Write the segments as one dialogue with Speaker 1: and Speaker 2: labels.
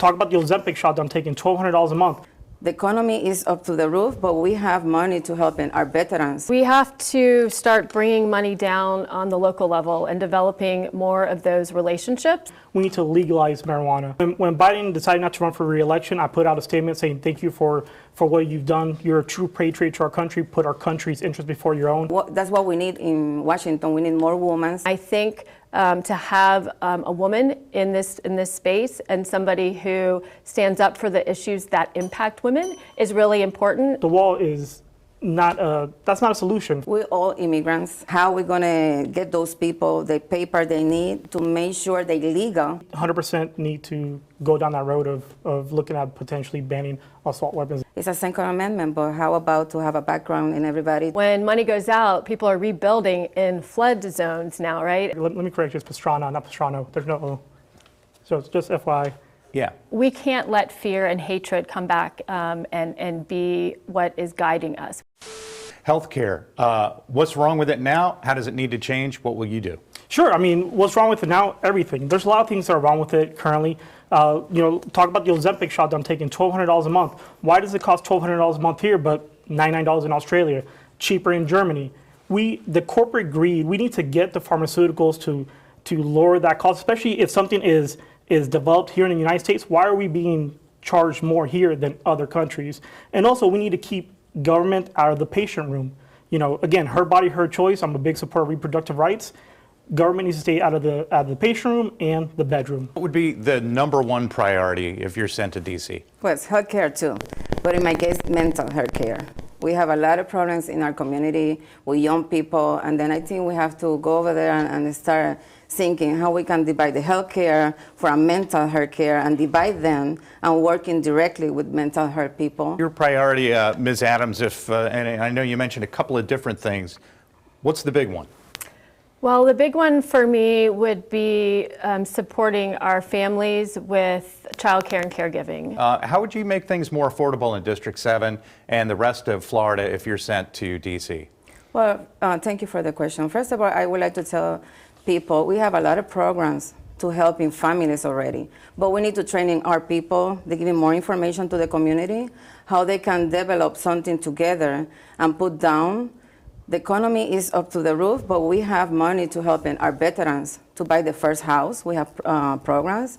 Speaker 1: Talk about the Ozempic shot that I'm taking, $1,200 a month.
Speaker 2: The economy is up to the roof, but we have money to help our veterans.
Speaker 3: We have to start bringing money down on the local level and developing more of those relationships.
Speaker 1: We need to legalize marijuana. When Biden decided not to run for re-election, I put out a statement saying thank you for what you've done. You're a true patriot to our country. Put our country's interests before your own.
Speaker 2: That's what we need in Washington. We need more women.
Speaker 3: I think to have a woman in this space and somebody who stands up for the issues that impact women is really important.
Speaker 1: The wall is that's not a solution.
Speaker 2: We're all immigrants. How are we going to get those people the paper they need to make sure they're legal?
Speaker 1: 100% need to go down that road of looking at potentially banning assault weapons.
Speaker 2: It's a Second Amendment, but how about to have a background in everybody?
Speaker 3: When money goes out, people are rebuilding in flood zones now, right?
Speaker 1: Let me correct you, it's Pastrana, not Pastrano. There's no O. So it's just FYI.
Speaker 4: Yeah.
Speaker 3: We can't let fear and hatred come back and be what is guiding us.
Speaker 4: Healthcare. What's wrong with it now? How does it need to change? What will you do?
Speaker 1: Sure. I mean, what's wrong with it now? Everything. There's a lot of things that are wrong with it currently. Talk about the Ozempic shot that I'm taking, $1,200 a month. Why does it cost $1,200 a month here, but $99 in Australia? Cheaper in Germany. The corporate greed. We need to get the pharmaceuticals to lower that cost, especially if something is developed here in the United States. Why are we being charged more here than other countries? And also, we need to keep government out of the patient room. Again, her body, her choice. I'm a big supporter of reproductive rights. Government needs to stay out of the patient room and the bedroom.
Speaker 4: What would be the #1 priority if you're sent to D.C.?
Speaker 2: Well, it's healthcare too, but in my case, mental health care. We have a lot of problems in our community with young people, and then I think we have to go over there and start thinking how we can divide the health care from mental health care and divide them and working directly with mental health people.
Speaker 4: Your priority, Ms. Adams, and I know you mentioned a couple of different things. What's the big one?
Speaker 3: Well, the big one for me would be supporting our families with childcare and caregiving.
Speaker 4: How would you make things more affordable in District 7 and the rest of Florida if you're sent to D.C.?
Speaker 2: Well, thank you for the question. First of all, I would like to tell people we have a lot of programs to help in families already, but we need to train our people. They're giving more information to the community, how they can develop something together and put down. The economy is up to the roof, but we have money to help our veterans to buy the first house. We have programs.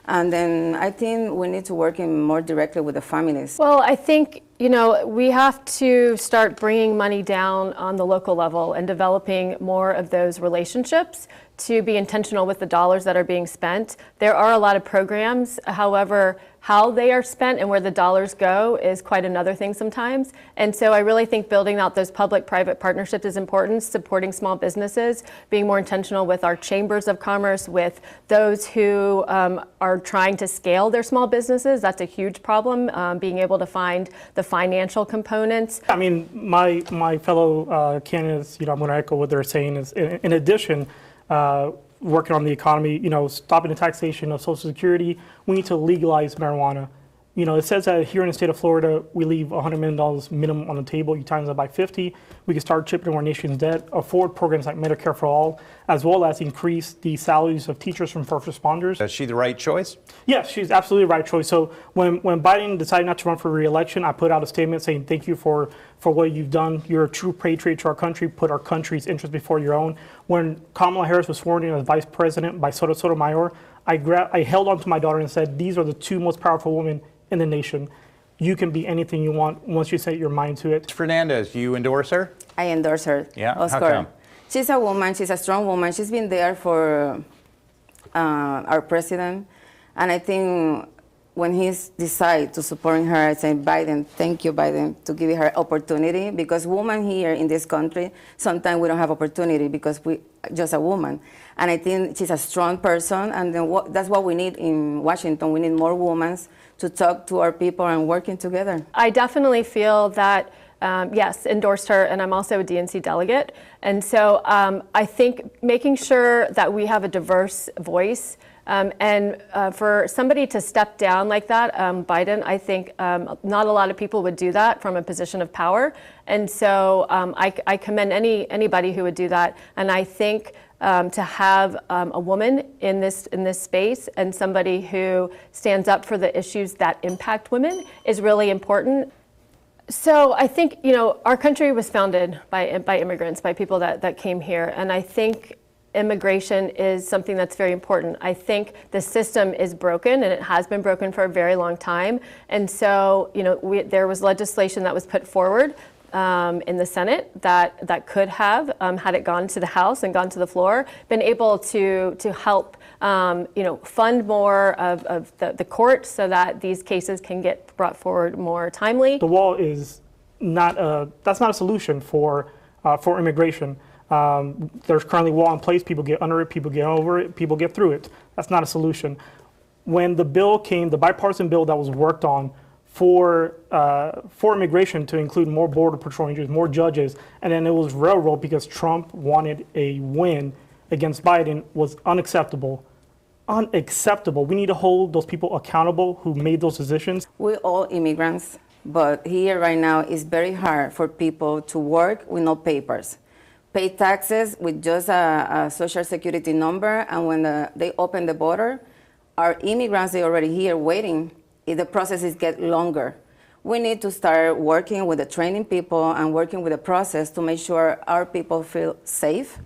Speaker 2: And then I think we need to work more directly with the families.
Speaker 3: Well, I think, we have to start bringing money down on the local level and developing more of those relationships to be intentional with the dollars that are being spent. There are a lot of programs. However, how they are spent and where the dollars go is quite another thing sometimes. And so I really think building out those public-private partnerships is important, supporting small businesses, being more intentional with our chambers of commerce, with those who are trying to scale their small businesses. That's a huge problem, being able to find the financial components.
Speaker 1: I mean, my fellow candidates, I'm going to echo what they're saying is, in addition, working on the economy, stopping the taxation of Social Security, we need to legalize marijuana. It says that here in the state of Florida, we leave $100 million minimum on the table. You times that by 50, we can start chipping our nation's debt, afford programs like Medicare for All, as well as increase the salaries of teachers from first responders.
Speaker 4: Is she the right choice?
Speaker 1: Yes, she's absolutely the right choice. So when Biden decided not to run for re-election, I put out a statement saying thank you for what you've done. You're a true patriot to our country. Put our country's interests before your own. When Kamala Harris was sworn in as vice president by Sotomayor, I held on to my daughter and said, these are the two most powerful women in the nation. You can be anything you want once you set your mind to it.
Speaker 4: Fernandez, you endorse her?
Speaker 2: I endorse her.
Speaker 4: Yeah?
Speaker 2: Oscar.
Speaker 4: How come?
Speaker 2: She's a woman. She's a strong woman. She's been there for our president. And I think when he decided to support her, I say, Biden, thank you, Biden, to give her opportunity. Because women here in this country, sometimes we don't have opportunity because we just a woman. And I think she's a strong person. And then that's what we need in Washington. We need more women to talk to our people and working together.
Speaker 3: I definitely feel that, yes, endorsed her, and I'm also a DNC delegate. And so I think making sure that we have a diverse voice, and for somebody to step down like that, Biden, I think not a lot of people would do that from a position of power. And so I commend anybody who would do that. And I think to have a woman in this space and somebody who stands up for the issues that impact women is really important. So I think, our country was founded by immigrants, by people that came here, and I think immigration is something that's very important. I think the system is broken, and it has been broken for a very long time. And so, there was legislation that was put forward in the Senate that could have, had it gone to the House and gone to the floor, been able to help, fund more of the court so that these cases can get brought forward more timely.
Speaker 1: The wall is that's not a solution for immigration. There's currently a wall in place. People get under it, people get over it, people get through it. That's not a solution. When the bill came, the bipartisan bill that was worked on for immigration to include more border patrol agents, more judges, and then it was railroad because Trump wanted a win against Biden, was unacceptable. Unacceptable. We need to hold those people accountable who made those decisions.
Speaker 2: We're all immigrants, but here right now it's very hard for people to work with no papers. Pay taxes with just a social security number, and when they open the border, our immigrants, they're already here waiting. The processes get longer. We need to start working with the training people and working with the process to make sure our people feel safe,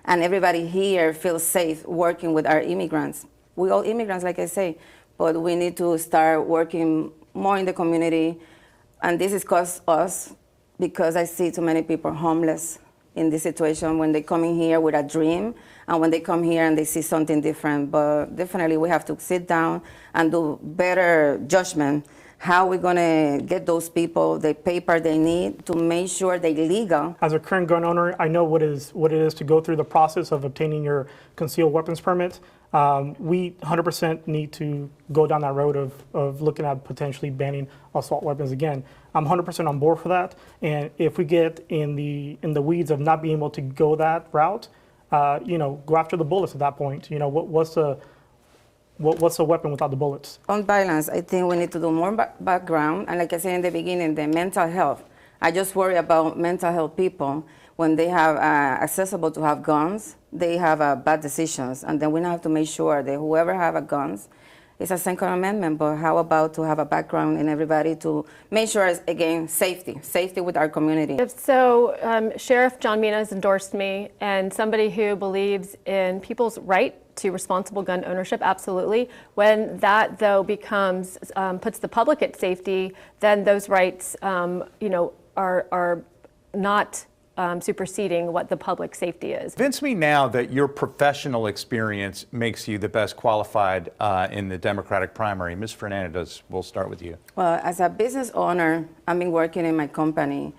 Speaker 2: and everybody here feels safe working with our immigrants. We all immigrants, like I say, but we need to start working more in the community, and this is cost us because I see too many people homeless in this situation when they come in here with a dream and when they come here and they see something different. But definitely we have to sit down and do better judgment how we're going to get those people the paper they need to make sure they're legal.
Speaker 1: As a current gun owner, I know what it is to go through the process of obtaining your concealed weapons permit. We 100% need to go down that road of looking at potentially banning assault weapons again. I'm 100% on board for that. And if we get in the weeds of not being able to go that route, go after the bullets at that point. What's a weapon without the bullets?
Speaker 2: On violence, I think we need to do more background. And like I said in the beginning, the mental health. I just worry about mental health people. When they have accessible to have guns, they have bad decisions. And then we have to make sure that whoever have a guns, it's a Second Amendment, but how about to have a background in everybody to make sure, again, safety with our community.
Speaker 3: So Sheriff John Mina has endorsed me, and somebody who believes in people's right to responsible gun ownership, absolutely. When that, though, becomes, puts the public at safety, then those rights, are not superseding what the public safety is.
Speaker 4: Convince me now that your professional experience makes you the best qualified in the Democratic primary. Ms. Fernandez, we'll start with you.
Speaker 2: Well, as a business owner, I've been working in my company,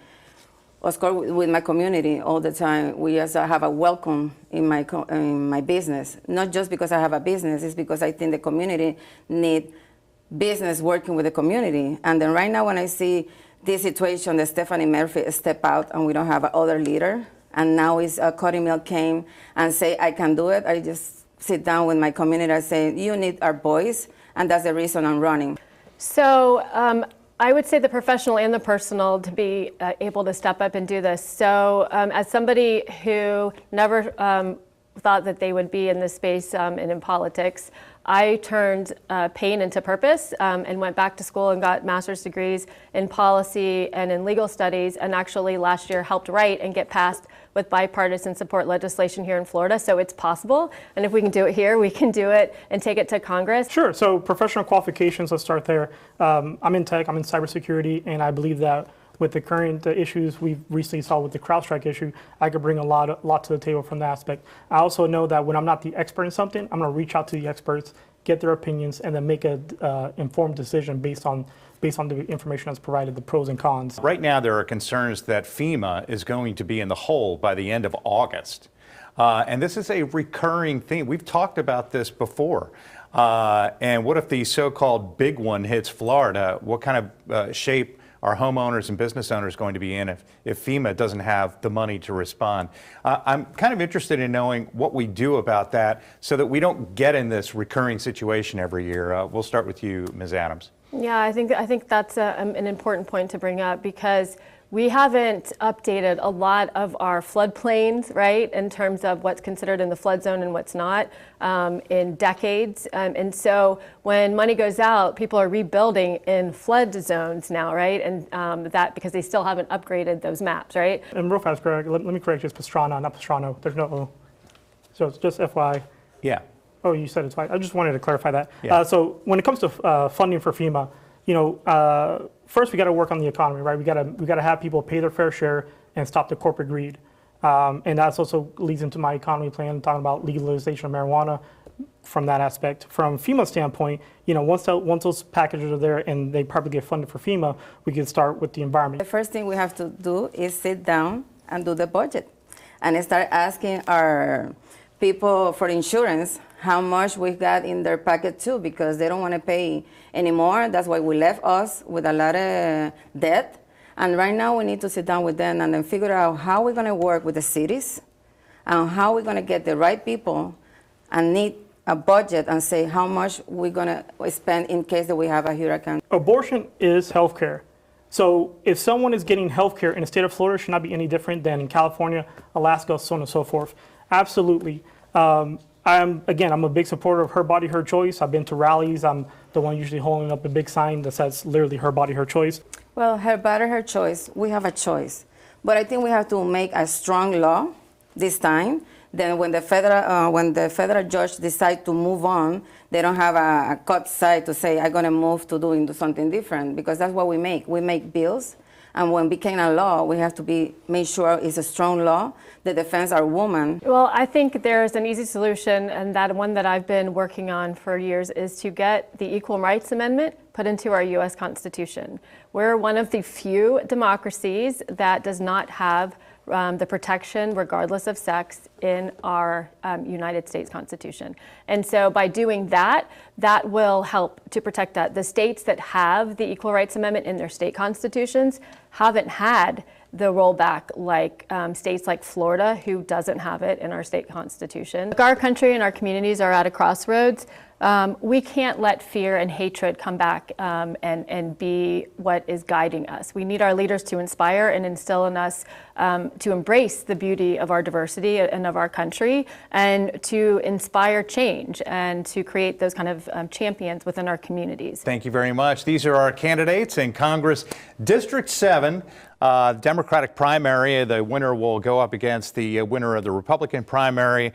Speaker 2: of course, with my community all the time. We also have a welcome in my business. Not just because I have a business, it's because I think the community need business working with the community. And then right now when I see this situation that Stephanie Murphy step out and we don't have another leader, and now Cody Mill came and say, I can do it. I just sit down with my community and say, you need our voice, and that's the reason I'm running.
Speaker 3: So I would say the professional and the personal to be able to step up and do this. So as somebody who never thought that they would be in this space and in politics, I turned pain into purpose and went back to school and got master's degrees in policy and in legal studies, and actually last year helped write and get passed with bipartisan support legislation here in Florida. So it's possible, and if we can do it here, we can do it and take it to Congress.
Speaker 1: Sure. So professional qualifications, let's start there. I'm in tech, I'm in cybersecurity, and I believe that with the current issues we recently saw with the CrowdStrike issue, I could bring a lot to the table from that aspect. I also know that when I'm not the expert in something, I'm going to reach out to the experts, get their opinions, and then make a informed decision based on the information that's provided, the pros and cons.
Speaker 4: Right now, there are concerns that FEMA is going to be in the hole by the end of August. And this is a recurring theme. We've talked about this before. And what if the so-called big one hits Florida? What kind of shape are homeowners and business owners going to be in if FEMA doesn't have the money to respond? I'm kind of interested in knowing what we do about that so that we don't get in this recurring situation every year. We'll start with you, Ms. Adams.
Speaker 3: Yeah, I think that's an important point to bring up, because We haven't updated a lot of our floodplains, right, in terms of what's considered in the flood zone and what's not, in decades. And so when money goes out, people are rebuilding in flood zones now, right? And that because they still haven't upgraded those maps, right?
Speaker 1: And real fast, Greg, let me correct you. It's Pastrana, not Pastrano. There's no O. So it's just FYI.
Speaker 4: Yeah.
Speaker 1: Oh, you said it's fine. I just wanted to clarify that.
Speaker 4: Yeah.
Speaker 1: So when it comes to funding for FEMA, first we got to work on the economy, right? We got to have people pay their fair share and stop the corporate greed. And that also leads into my economy plan, talking about legalization of marijuana from that aspect. From FEMA standpoint, once those packages are there and they probably get funded for FEMA, we can start with the environment.
Speaker 2: The first thing we have to do is sit down and do the budget and start asking our people for insurance how much we got in their pocket too, because they don't want to pay anymore. That's why we left us with a lot of debt. And right now we need to sit down with them and then figure out how we're going to work with the cities and how we're going to get the right people and need a budget and say how much we're going to spend in case that we have a hurricane.
Speaker 1: Abortion is healthcare. So if someone is getting healthcare in the state of Florida, it should not be any different than in California, Alaska, so on and so forth. Absolutely. I'm a big supporter of her body, her choice. I've been to rallies. I'm the one usually holding up a big sign that says literally her body, her choice.
Speaker 2: Well, her body, her choice. We have a choice. But I think we have to make a strong law this time. Then when the federal judge decides to move on, they don't have a cut side to say, I'm going to move to doing something different, because that's what we make. We make bills. And when it became a law, we have to make sure it's a strong law that defends our woman.
Speaker 3: Well, I think there's an easy solution, and that one that I've been working on for years is to get the Equal Rights Amendment put into our U.S. Constitution. We're one of the few democracies that does not have the protection, regardless of sex, in our United States Constitution. And so by doing that, that will help to protect that. The states that have the Equal Rights Amendment in their state constitutions haven't had the rollback like states like Florida, who doesn't have it in our state constitution. Our country and our communities are at a crossroads. We can't let fear and hatred come back and be what is guiding us. We need our leaders to inspire and instill in us to embrace the beauty of our diversity and of our country, and to inspire change and to create those kind of champions within our communities.
Speaker 4: Thank you very much. These are our candidates in Congress. District 7, Democratic primary. The winner will go up against the winner of the Republican primary.